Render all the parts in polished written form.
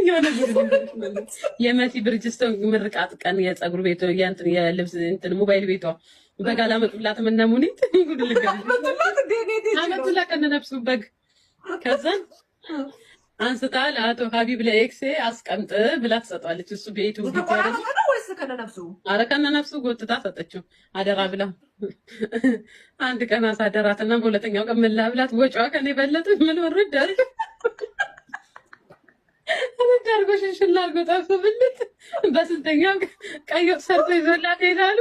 የሆነ የመሲ ብርጅስቶን ምርቃት ቀን የጸጉር ቤት የእንትን የልብስ እንትን ሞባይል ቤቷ በጋላ መጡላት ምን ነሙኒት ጉድ አመጡላት ከነነፍሱ በግ ከዛን አንስታ ለአቶ ሀቢብ ለኤክሴ አስቀምጥ ብላ ትሰጧለች። እሱ ቤቱ ከነነፍሱ ጎትታ ሰጠችው አደራ ብላ። አንድ ቀን አሳደራትና በሁለተኛው ቀን ምን ላብላት ወጪዋ ከኔ በለጠ ምን ወረደ አረዳርጎ ሽንሽላ አርጎ ጠፍቶብልት በስንተኛው ቀይ ወጥ ሰርቶ ይዞላት ሄዳሉ።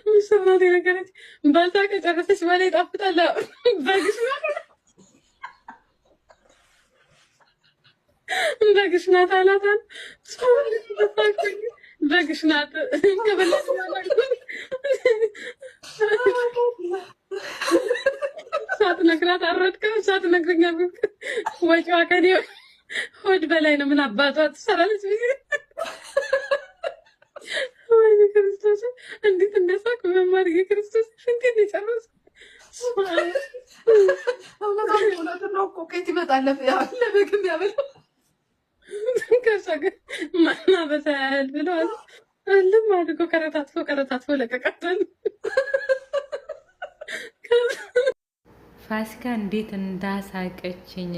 ምሰማት ነገረች ባልታ ከጨረሰች በኋላ ይጣፍጣል። በግሽ ናት አላታል። በግሽ ናት ከበለች ሳትነግራት አረድከው ሳትነግረኛ ወጪዋ ከኔ ሆድ በላይ ነው። ምን አባቷ ትሰራለች? ወይኔ ክርስቶስ እንዴት እንደሳቅ መማር የክርስቶስ እንዴት ነው የጨረሰ ነው እኮ ከየት ይመጣል? ለበግም ያበላው ከሰገ ማና በሳል ብለዋል። አለም አድርጎ ከረታትፎ ለቀቀተን። ፋሲካ እንዴት እንዳሳቀችኝ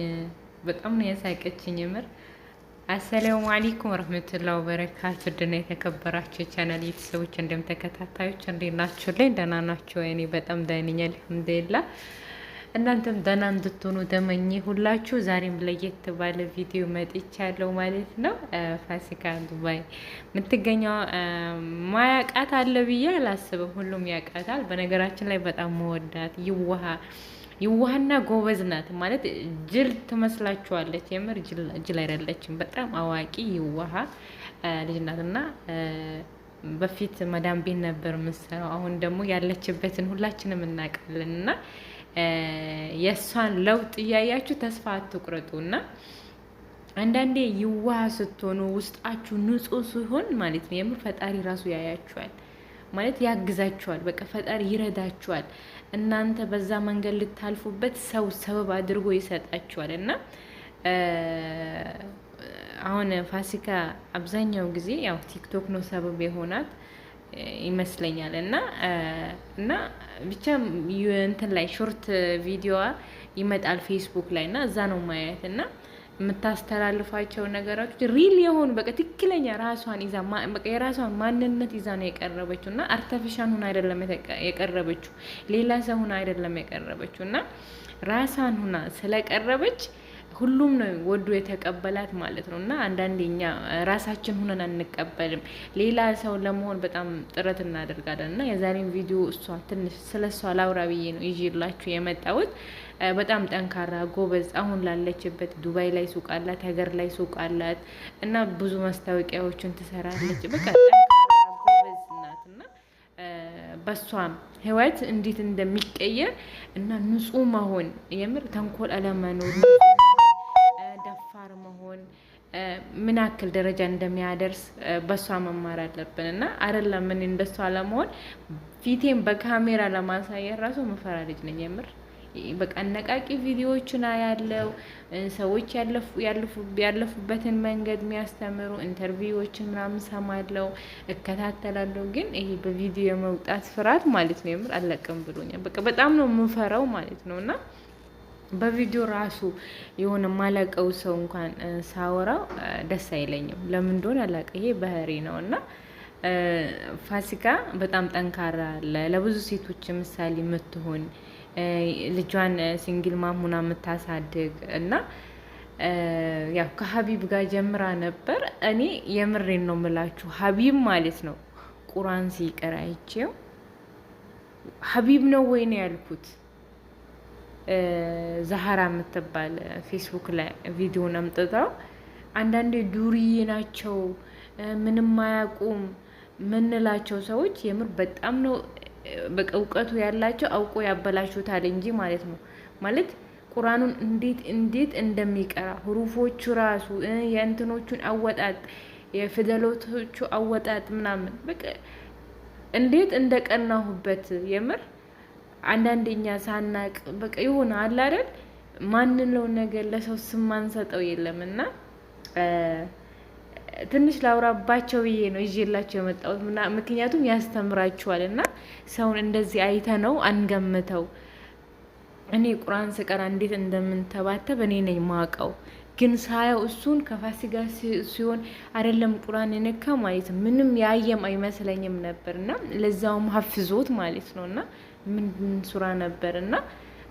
በጣም ነው ያሳቀችኝ የምር። አሰላሙ አለይኩም ወራህመቱላሂ ወበረካቱ። ድና የተከበራችሁ የቻናል ቤተሰቦች እንደም ተከታታዮች እንዴት ናችሁ? ላይ ደህና ናችሁ? እኔ በጣም ደህና ነኝ አልሐምዱሊላህ። እናንተም ደህና እንድትሆኑ ተመኘ ሁላችሁ። ዛሬም ለየት ባለ ቪዲዮ መጥቻለሁ ማለት ነው። ፋሲካ ዱባይ የምትገኘው ማያውቃት አለ ብዬ አላስብም። ሁሉም ያውቃታል። በነገራችን ላይ በጣም መወዳት ይዋሃና ጎበዝ ናት ማለት ጅል ትመስላችኋለች። የምር ጅል አይደለችም። በጣም አዋቂ ይዋሃ ልጅ ናትና በፊት መዳም ቤት ነበር የምትሰራው። አሁን ደግሞ ያለችበትን ሁላችንም እናውቃለን። እና የእሷን ለውጥ እያያችሁ ተስፋ አትቁረጡና አንዳንዴ ይዋሃ ስትሆኑ ውስጣችሁ ንጹህ ሲሆን ማለት ነው የምር ፈጣሪ ራሱ ያያችኋል ማለት ያግዛችኋል። በቃ ፈጣሪ ይረዳችኋል። እናንተ በዛ መንገድ ልታልፉበት ሰው ሰበብ አድርጎ ይሰጣችኋል። እና አሁን ፋሲካ አብዛኛው ጊዜ ያው ቲክቶክ ነው ሰበብ የሆናት ይመስለኛል። እና ብቻ እንትን ላይ ሾርት ቪዲዮዋ ይመጣል ፌስቡክ ላይ እና እዛ ነው ማየት እና የምታስተላልፋቸው ነገሮች ሪል የሆኑ በቃ ትክክለኛ ራሷን ይዛ በቃ የራሷን ማንነት ይዛ ነው የቀረበችው እና አርቲፊሻል ሆና አይደለም የቀረበችው፣ ሌላ ሰው ሆና አይደለም የቀረበችው እና ራሷን ሆና ስለቀረበች ሁሉም ነው ወዶ የተቀበላት ማለት ነው። እና አንዳንዴ እኛ ራሳችን ሆነን አንቀበልም፣ ሌላ ሰው ለመሆን በጣም ጥረት እናደርጋለን። እና የዛሬን ቪዲዮ እሷ ትንሽ ስለሷ ላውራ ብዬ ነው ይዤላችሁ የመጣሁት። በጣም ጠንካራ ጎበዝ፣ አሁን ላለችበት ዱባይ ላይ ሱቅ አላት፣ ሀገር ላይ ሱቅ አላት እና ብዙ ማስታወቂያዎችን ትሰራለች። በቃ ጠንካራ ጎበዝ ናት እና በሷም ህይወት እንዴት እንደሚቀየር እና ንጹህ መሆን የምር ተንኮል አለመኖር ደፋር መሆን ምን ያክል ደረጃ እንደሚያደርስ በሷ መማር አለብን። እና አይደለም ምን እንደሷ ለመሆን ፊቴን በካሜራ ለማሳየት ራሱ መፈራ ልጅ ነኝ የምር። በቃ አነቃቂ ቪዲዮዎችን ያለው ሰዎች ያለፉበትን መንገድ የሚያስተምሩ ኢንተርቪዎችን ምናምን ሰማለው እከታተላለሁ። ግን ይሄ በቪዲዮ የመውጣት ፍርሃት ማለት ነው የምር አለቅም ብሎኛል። በቃ በጣም ነው የምፈራው ማለት ነው። እና በቪዲዮ ራሱ የሆነ ማለቀው ሰው እንኳን ሳወራው ደስ አይለኝም። ለምን እንደሆነ አላውቅም። ይሄ ባህሪ ነው። እና ፋሲካ በጣም ጠንካራ ለብዙ ሴቶች ምሳሌ የምትሆን ልጇን ሲንግል ማም ሆና የምታሳድግ እና ያው ከሀቢብ ጋር ጀምራ ነበር። እኔ የምሬን ነው የምላችሁ ሀቢብ ማለት ነው ቁርአን ሲቀራ አይቼው ሀቢብ ነው ወይ ነው ያልኩት። ዛህራ የምትባል ፌስቡክ ላይ ቪዲዮን አምጥታው አንዳንዴ ዱርዬ ናቸው ምንም አያውቁም ምንላቸው ሰዎች የምር በጣም ነው በቃ እውቀቱ ያላቸው አውቆ ያበላሹታል እንጂ ማለት ነው። ማለት ቁርአኑን እንዴት እንደሚቀራ ሁሩፎቹ ራሱ የእንትኖቹን አወጣጥ የፊደሎቹ አወጣጥ ምናምን በቃ እንዴት እንደቀናሁበት የምር አንዳንደኛ ሳናቅ በቃ የሆነ አለ አይደል ማንለው ነገር ለሰው ስም ማንሰጠው የለምና ትንሽ ላውራባቸው ብዬ ነው ይዤላቸው የመጣሁት። ምክንያቱም ያስተምራችኋል እና ሰውን እንደዚህ አይተነው አንገምተው። እኔ ቁርአን ስቀራ እንዴት እንደምንተባተብ እኔ ነኝ ማቀው። ግን ሳየው እሱን ከፋሲካ ሲሆን አይደለም ቁርአን የነካ ማለት ምንም ያየም አይመስለኝም ነበርና ለዛውም ሀፍዞት ማለት ነውና ምን ሱራ ነበርና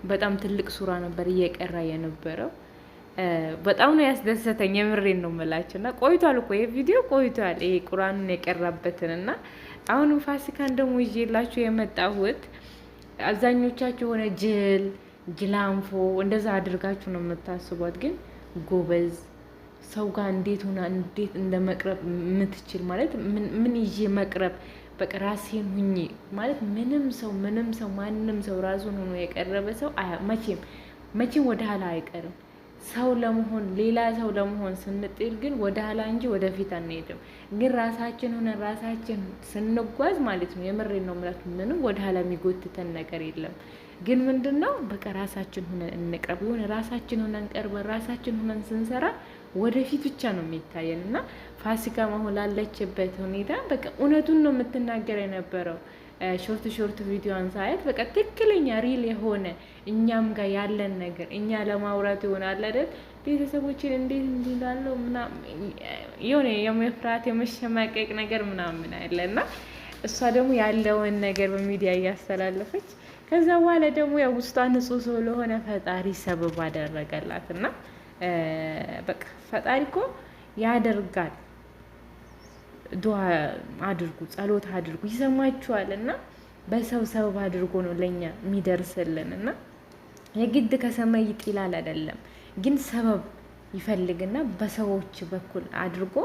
በጣም ትልቅ ሱራ ነበር እየቀራ የነበረው። በጣም ነው ያስደሰተኝ። የምሬን ነው የምላችሁና ቆይቷል እኮ የቪዲዮ ቆይቷል ይሄ ቁርአኑን የቀራበትንና አሁን ፋሲካን ደግሞ ይዤላችሁ የመጣሁት አብዛኞቻችሁ የሆነ ጅላንፎ እንደዛ አድርጋችሁ ነው የምታስቧት። ግን ጎበዝ ሰው ጋር እንዴት ሆና እንዴት እንደመቅረብ የምትችል ማለት ምን ይዤ መቅረብ በቃ ራሴን ሁኚ ማለት ምንም ሰው ማንም ሰው ራሱን ሆኖ የቀረበ ሰው መቼም ወደ ኋላ አይቀርም። ሰው ለመሆን ሌላ ሰው ለመሆን ስንጥል ግን ወደ ኋላ እንጂ ወደፊት አንሄድም። ግን ራሳችን ሆነን ራሳችን ስንጓዝ ማለት ነው የምሬን ነው ማለት ምንም ወደ ኋላ የሚጎትተን ነገር የለም። ግን ምንድነው በቃ ራሳችን ሆነን እንቅረብ። የሆነ ራሳችን ሆነን ቀርበን ራሳችን ሆነን ስንሰራ ወደፊት ብቻ ነው የሚታየን እና ፋሲካ መሆን ላለችበት ሁኔታ በቃ እውነቱን ነው የምትናገር የነበረው። ሾርት ቪዲዮን ሳይት በቃ ትክክለኛ ሪል የሆነ እኛም ጋር ያለን ነገር እኛ ለማውራት ይሆናል አይደል ቤተሰቦችን እንዴት እንዲላለው ምናምን የሆነ የመፍራት የመሸማቀቅ ነገር ምናምን አይደለና እሷ ደግሞ ያለውን ነገር በሚዲያ እያስተላለፈች ከዛ በኋላ ደግሞ ያው ውስጧ ንጹህ ስለሆነ ፈጣሪ ሰበብ አደረገላትና በቃ ፈጣሪ እኮ ያደርጋል። ዱዓ አድርጉ፣ ጸሎት አድርጉ ይሰማችኋል። እና በሰው ሰበብ አድርጎ ነው ለኛ የሚደርስልን እና የግድ ከሰማይ ይጥላል አይደለም፣ ግን ሰበብ ይፈልግና በሰዎች በኩል አድርጎ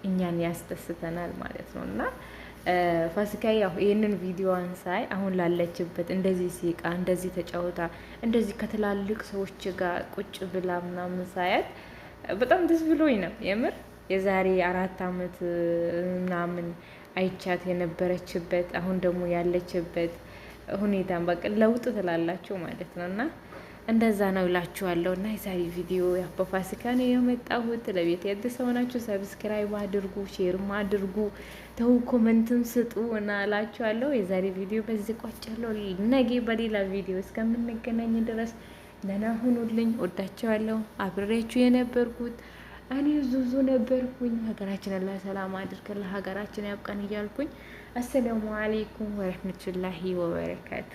እኛን ያስደስተናል ማለት ነው። እና ፋሲካ ያው ይሄንን ቪዲዮዋን ሳይ አሁን ላለችበት እንደዚህ ሲቃ እንደዚህ ተጫውታ እንደዚህ ከትላልቅ ሰዎች ጋር ቁጭ ብላ ምናምን ሳያት በጣም ደስ ብሎኝ ነው የምር። የዛሬ 4 አመት ምናምን አይቻት የነበረችበት አሁን ደግሞ ያለችበት ሁኔታ በቃ ለውጥ ትላላችሁ ማለት ነውና እንደዛ ነው እላችኋለሁ። እና የዛሬ ቪዲዮ ያው በፋሲካ ነው የመጣሁት። ለቤት አዲስ ሆናችሁ ሰብስክራይብ አድርጉ፣ ሼርም አድርጉ፣ ተው ኮሜንትም ስጡ እና እላችኋለሁ። የዛሬ ቪዲዮ በዚህ ቋጫለሁ። ነገ በሌላ ቪዲዮ እስከምንገናኝ ድረስ ደህና ሁኑልኝ። ወዳችኋለሁ። አብሬያችሁ የነበርኩት እኔ ዙዙ ነበርኩኝ። ሀገራችን አላህ ሰላም አድርገን ለሀገራችን ያብቃን እያልኩኝ አሰላሙ አለይኩም ወረህመቱላሂ ወበረካቱ።